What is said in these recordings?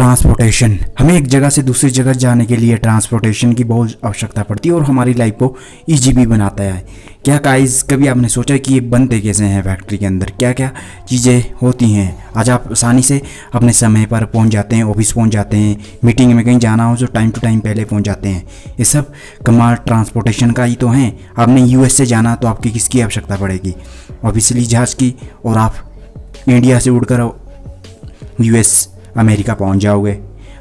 Transportation, हमें एक जगह से दूसरी जगह जाने के लिए ट्रांसपोर्टेशन की बहुत आवश्यकता पड़ती है और हमारी लाइफ को ईजी भी बनाता है। क्या गाइस कभी आपने सोचा कि ये बनते कैसे हैं फैक्ट्री के अंदर, क्या क्या चीज़ें होती हैं? आज आप आसानी से अपने समय पर पहुंच जाते हैं, ऑफिस पहुंच जाते हैं, मीटिंग में कहीं जाना हो तो टाइम टू टाइम पहले पहुंच जाते हैं। ये सब कमाल ट्रांसपोर्टेशन का ही तो हैं। आपने यूएस से जाना तो आपकी किसकी आवश्यकता पड़ेगी? ऑब्वियसली जहाज़ की। और आप इंडिया से उड़कर यूएस अमेरिका पहुंच जाओगे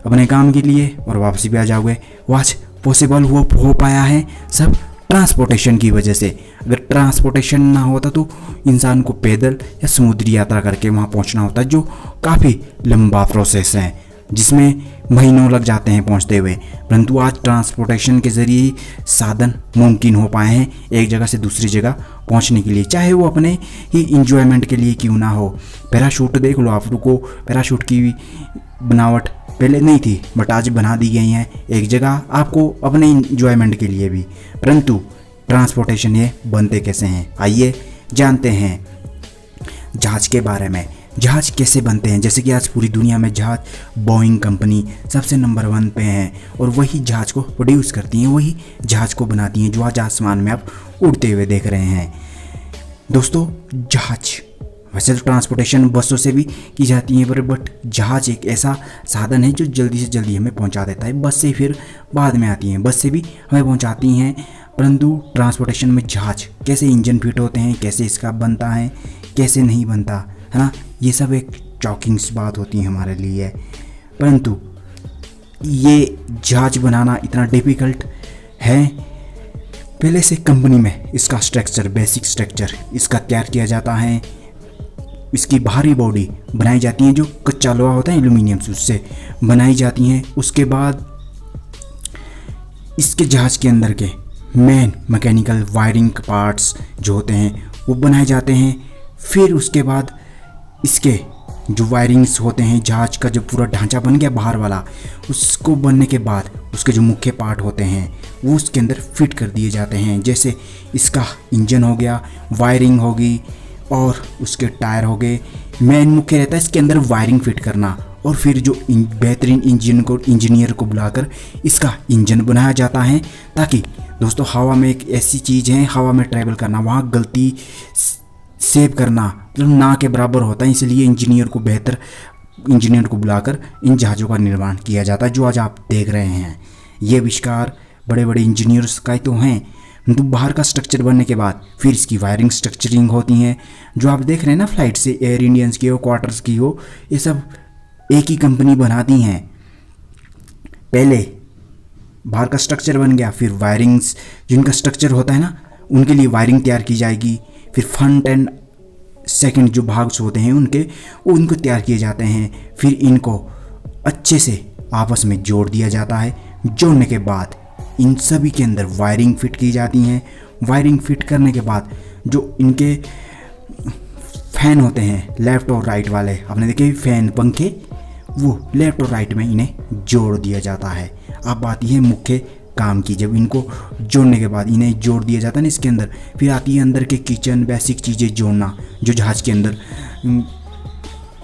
अपने काम के लिए और वापसी भी आ जाओगे। आज पॉसिबल हो पाया है सब ट्रांसपोर्टेशन की वजह से। अगर ट्रांसपोर्टेशन ना होता तो इंसान को पैदल या समुद्री यात्रा करके वहाँ पहुँचना होता, जो काफ़ी लंबा प्रोसेस है, जिसमें महीनों लग जाते हैं पहुँचते हुए। परंतु आज ट्रांसपोर्टेशन के ज़रिए साधन मुमकिन हो पाए हैं एक जगह से दूसरी जगह पहुँचने के लिए, चाहे वो अपने ही इंजॉयमेंट के लिए क्यों ना हो। पैराशूट देख लो आप, रुको, पैराशूट की बनावट पहले नहीं थी बट आज बना दी गई हैं एक जगह आपको अपने इंजॉयमेंट के लिए भी। परंतु ट्रांसपोर्टेशन ये बनते कैसे हैं, आइए जानते हैं जहाज़ के बारे में। जहाज़ कैसे बनते हैं? जैसे कि आज पूरी दुनिया में जहाज़ बोइंग कंपनी सबसे नंबर 1 पे है और वही जहाज़ को प्रोड्यूस करती हैं, वही जहाज़ को बनाती हैं जो आज आसमान में आप उड़ते हुए देख रहे हैं। दोस्तों, जहाज़ वैसे तो ट्रांसपोर्टेशन बसों से भी की जाती है, बट जहाज़ एक ऐसा साधन है जो जल्दी से जल्दी हमें पहुंचा देता है। बस से फिर बाद में आती हैं, बस से भी हमें पहुंचाती हैं। परंतु ट्रांसपोर्टेशन में जहाज़ कैसे इंजन फिट होते हैं, कैसे इसका बनता है, कैसे नहीं बनता, है ना, ये सब एक शॉकिंग बात होती है हमारे लिए। परंतु ये जहाज़ बनाना इतना डिफ़िकल्ट है। पहले से कंपनी में इसका स्ट्रक्चर, बेसिक स्ट्रक्चर इसका तैयार किया जाता है। इसकी बाहरी बॉडी बनाई जाती है, जो कच्चा लोहा होता है एल्यूमिनियम से, उससे बनाई जाती हैं। उसके बाद इसके जहाज़ के अंदर के मेन मैकेनिकल वायरिंग पार्ट्स जो होते हैं वो बनाए जाते हैं। फिर उसके बाद इसके जो वायरिंग्स होते हैं, जहाज़ का जो पूरा ढांचा बन गया बाहर वाला, उसको बनने के बाद उसके जो मुख्य पार्ट होते हैं वो उसके अंदर फिट कर दिए जाते हैं। जैसे इसका इंजन हो गया, वायरिंग होगी और उसके टायर हो गए। मेन मुख्य रहता है इसके अंदर वायरिंग फिट करना और फिर जो बेहतरीन इंजीनियर को बुलाकर इसका इंजन बनाया जाता है, ताकि दोस्तों हवा में एक ऐसी चीज़ है, हवा में ट्रैवल करना, वहाँ गलती सेव करना मतलब ना के बराबर होता है। इसलिए बेहतर इंजीनियर को बुलाकर इन जहाज़ों का निर्माण किया जाता है जो आज आप देख रहे हैं। ये आविष्कार बड़े बड़े इंजीनियर्स का ही तो हैं। तो बाहर का स्ट्रक्चर बनने के बाद फिर इसकी वायरिंग स्ट्रक्चरिंग होती हैं, जो आप देख रहे हैं ना, फ्लाइट से एयर इंडियंस की हो, क्वार्टर्स की हो, ये सब एक ही कंपनी बनाती हैं। पहले बाहर का स्ट्रक्चर बन गया, फिर वायरिंग्स जिनका स्ट्रक्चर होता है ना, उनके लिए वायरिंग तैयार की जाएगी। फिर फ्रंट एंड सेकंड जो भाग होते हैं उनको तैयार किए जाते हैं। फिर इनको अच्छे से आपस में जोड़ दिया जाता है। जोड़ने के बाद इन सभी के अंदर वायरिंग फिट की जाती हैं। वायरिंग फिट करने के बाद जो इनके फैन होते हैं लेफ़्ट और राइट वाले, आपने देखे फैन, पंखे, वो लेफ़्ट और राइट में इन्हें जोड़ दिया जाता है। अब आती है मुख्य काम की। जब इनको जोड़ने के बाद इन्हें जोड़ दिया जाता है ना इसके अंदर, फिर आती है अंदर के किचन, बेसिक चीज़ें जोड़ना जो जहाज़ के अंदर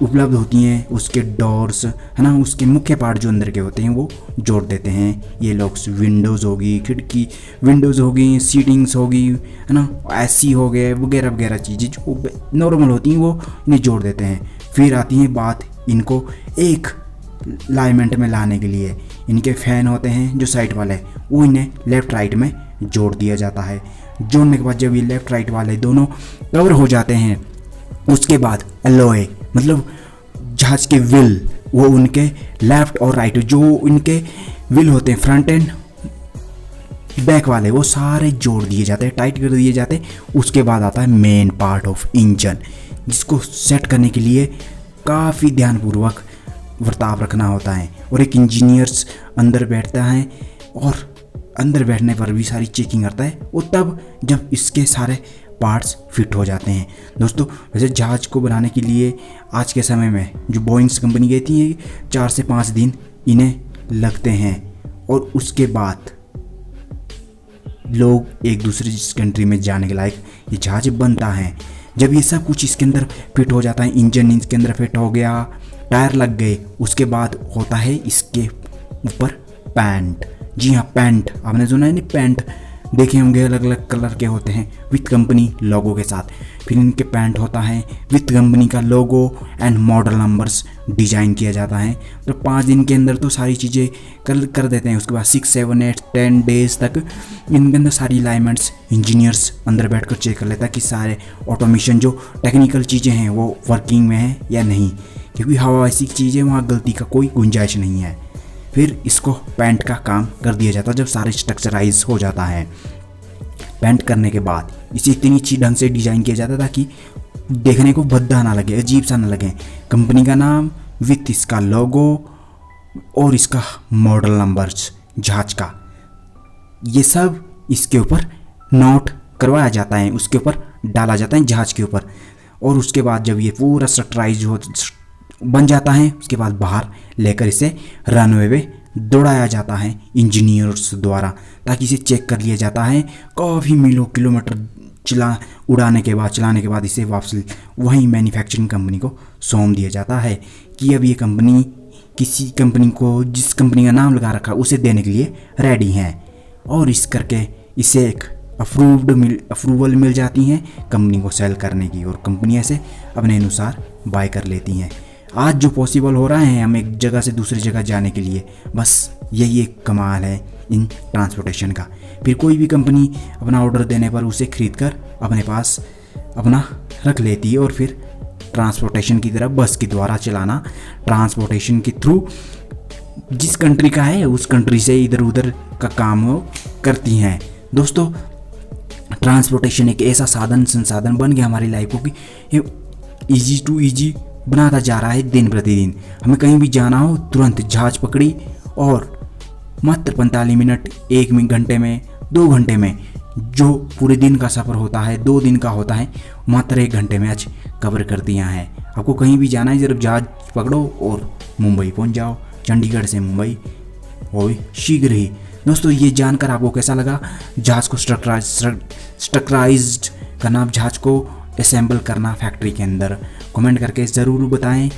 उपलब्ध होती हैं, उसके डोर्स, है ना, उसके मुख्य पार्ट जो अंदर के होते हैं वो जोड़ देते हैं। ये लॉक्स, विंडोज़ होगी, खिड़की विंडोज़ होगी, सीटिंग्स होगी, है ना, एसी हो गए, वगैरह वगैरह चीज़ें जो नॉर्मल होती हैं वो इन्हें जोड़ देते हैं। फिर आती है बात इनको एक अलाइनमेंट में लाने के लिए। इनके फैन होते हैं जो साइड वाले, वो इन्हें लेफ़्ट राइट में जोड़ दिया जाता है। जोड़ने के बाद जब ये लेफ़्ट राइट वाले दोनों कवर हो जाते हैं, उसके बाद एलॉय मतलब जहाज़ के व्हील, वो उनके लेफ़्ट और राइट जो इनके व्हील होते हैं फ्रंट एंड बैक वाले, वो सारे जोड़ दिए जाते हैं, टाइट कर दिए जाते हैं। उसके बाद आता है मेन पार्ट ऑफ इंजन, जिसको सेट करने के लिए काफ़ी ध्यानपूर्वक बर्ताव रखना होता है। और एक इंजीनियर्स अंदर बैठता है और अंदर बैठने पर भी सारी चेकिंग करता है, और तब जब इसके सारे पार्ट्स फिट हो जाते हैं। दोस्तों, वैसे जहाज़ को बनाने के लिए आज के समय में जो बोइंग्स कंपनी कहती है 4 से 5 दिन इन्हें लगते हैं, और उसके बाद लोग एक दूसरे कंट्री में जाने के लायक ये जहाज़ बनता है। जब ये सब कुछ इसके अंदर फिट हो जाता है, इंजन इसके अंदर फिट हो गया, टायर लग गए, उसके बाद होता है इसके ऊपर पैंट। जी हाँ, पैंट आपने सुना है नहीं, पैंट देखे होंगे, अलग अलग कलर के होते हैं विथ कंपनी लोगो के साथ। फिर इनके पैंट होता है विथ कंपनी का logo and model numbers design किया जाता है। तो 5 दिन के अंदर तो सारी चीज़ें कर देते हैं। उसके बाद 6, 7, 8, 10 डेज तक इनके अंदर सारी अलाइनमेंट्स इंजीनियर्स अंदर बैठकर चेक कर लेता है कि सारे ऑटोमेशन जो टेक्निकल चीज़ें हैं वो वर्किंग में है या नहीं, क्योंकि हवा ऐसी चीज़ है वहाँ गलती का कोई गुंजाइश नहीं है। फिर इसको पेंट का काम कर दिया जाता है जब सारे स्ट्रक्चराइज हो जाता है। पेंट करने के बाद इसे इतनी अच्छी ढंग से डिज़ाइन किया जाता था कि देखने को भद्दा ना लगे, अजीब सा ना लगे। कंपनी का नाम विथ इसका लोगो और इसका मॉडल नंबर्स जहाज का, ये सब इसके ऊपर नोट करवाया जाता है, उसके ऊपर डाला जाता है जहाज के ऊपर। और उसके बाद जब ये पूरा स्ट्रक्चराइज हो बन जाता है, उसके बाद बाहर लेकर इसे रनवे पे दौड़ाया जाता है इंजीनियर्स द्वारा, ताकि इसे चेक कर लिया जाता है। काफ़ी मीलों किलोमीटर उड़ाने के बाद इसे वापस वहीं मैन्युफैक्चरिंग कंपनी को सौंप दिया जाता है कि अब ये कंपनी किसी कंपनी को जिस कंपनी का नाम लगा रखा उसे देने के लिए रेडी हैं। और इस करके इसे एक अप्रूवल मिल जाती हैं कंपनी को सेल करने की, और कंपनी ऐसे अपने अनुसार बाय कर लेती हैं। आज जो पॉसिबल हो रहा है हम एक जगह से दूसरी जगह जाने के लिए, बस यही एक कमाल है इन ट्रांसपोर्टेशन का। फिर कोई भी कंपनी अपना ऑर्डर देने पर उसे खरीद कर अपने पास अपना रख लेती है, और फिर ट्रांसपोर्टेशन की तरफ बस के द्वारा चलाना, ट्रांसपोर्टेशन के थ्रू जिस कंट्री का है उस कंट्री से इधर उधर का काम वो करती हैं। दोस्तों, ट्रांसपोर्टेशन एक ऐसा संसाधन बन गया हमारी लाइफ को कि ईजी टू ईजी बनाता जा रहा है दिन प्रतिदिन। हमें कहीं भी जाना हो तुरंत जहाज पकड़ी और मात्र 45 मिनट, 1 घंटे में, 2 घंटे में जो पूरे दिन का सफ़र होता है, 2 दिन का होता है, मात्र 1 घंटे में आज कवर कर दिया है। आपको कहीं भी जाना है सिर्फ जहाज पकड़ो और मुंबई पहुंच जाओ, चंडीगढ़ से मुंबई, वो भी शीघ्र ही। दोस्तों, ये जानकर आपको कैसा लगा? जहाज़ को स्ट्रक्चराइज्ड करना, जहाज़ को असेंबल करना फैक्ट्री के अंदर, कमेंट करके ज़रूर बताएं।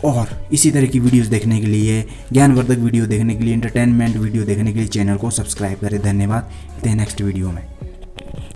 और इसी तरह की वीडियोस देखने के लिए, ज्ञानवर्धक वीडियो देखने के लिए, एंटरटेनमेंट वीडियो देखने के लिए चैनल को सब्सक्राइब करें। धन्यवाद। मिलते हैं नेक्स्ट वीडियो में।